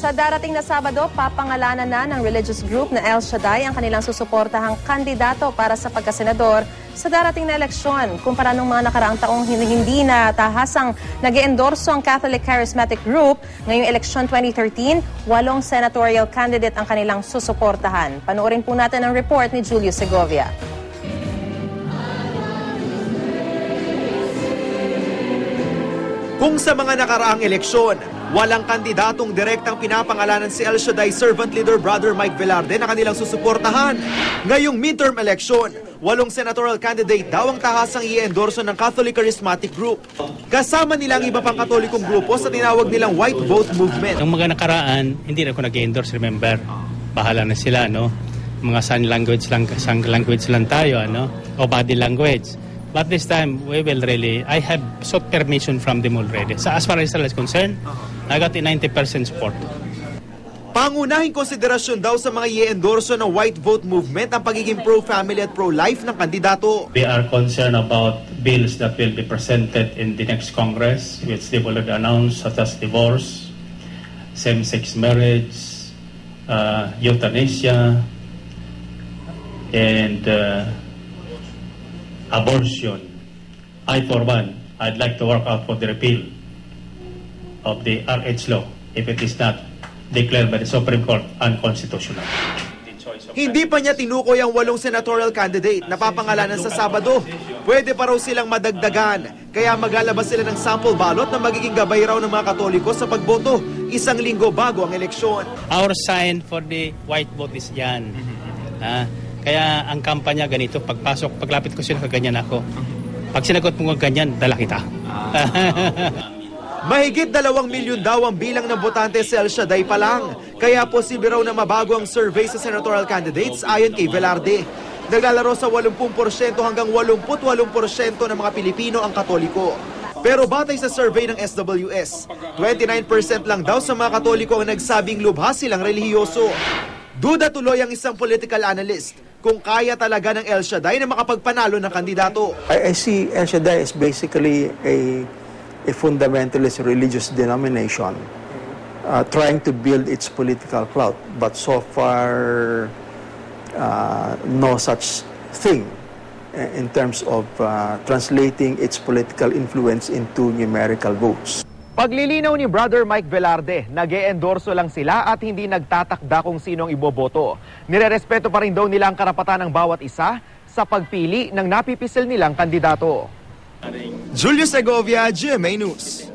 Sa darating na Sabado, papangalanan na ng religious group na El Shaddai ang kanilang susuportahang kandidato para sa pagkasenador sa darating na eleksyon. Kumpara nung mga nakaraang taong hindi na tahasang nag-endorso ang Catholic Charismatic Group, ngayong eleksyon 2013, 8 senatorial candidate ang kanilang susuportahan. Panoorin po natin ang report ni Julio Segovia. Kung sa mga nakaraang eleksyon, walang kandidatong direktang pinapangalanan si El Shaddai Servant Leader Brother Mike Velarde na kanilang susuportahan. Ngayong midterm election, 8 senatorial candidate daw ang tahasang i-endorso ng Catholic Charismatic Group. Kasama nilang iba pang katolikong grupo sa tinawag nilang White Vote Movement. Yung mga nakaraan, hindi na ako nag-endorse, remember? Bahala na sila, no? Mga sign language lang tayo, ano? O body language. But this time, we will really, I have sought permission from them already. So as far as Israel is concerned, I got a 90% support. Pangunahing konsiderasyon daw sa mga i-endorso ng White Vote Movement ang pagiging pro-family at pro-life ng kandidato. We are concerned about bills that will be presented in the next Congress, which they will announce, such as divorce, same-sex marriage, euthanasia, and abortion. I, for one, I'd like to work out for the repeal of the RH law if it is not declared by the Supreme Court unconstitutional. Hindi pa niya tinukoy ang 8 senatorial candidate na papangalanan sa Sabado. Pwede pa raw silang madagdagan, kaya maglalabas sila ng sample ballot na magiging gabay raw ng mga Katoliko sa pagboto 1 linggo bago ang eleksyon. Our sign for the white vote is yan. Kaya ang kampanya ganito, paglapit ko sila, ganyan ako. Pag sinagot mo ganyan, dala kita. Mahigit 2 milyon daw ang bilang ng botante sa El Shaddai pa lang. Kaya posible raw na mabago ang survey sa senatorial candidates ayon kay Velarde. Naglalaro sa 80% hanggang 88% ng mga Pilipino ang Katoliko. Pero batay sa survey ng SWS, 29% lang daw sa mga Katoliko ang nagsabing lubha silang relihiyoso. Duda tuloy ang isang political analyst kung kaya talaga ng El Shaddai na makapagpanalo ng kandidato. I see El Shaddai as basically a fundamentalist religious denomination trying to build its political clout. But so far, no such thing in terms of translating its political influence into numerical votes. Paglilinaw ni Brother Mike Velarde, nag-e-endorso lang sila at hindi nagtatakda kung sino ang iboboto. Nirerespeto pa rin daw nila ang karapatan ng bawat isa sa pagpili ng napipisil nilang kandidato. Julio Segovia, GMA News.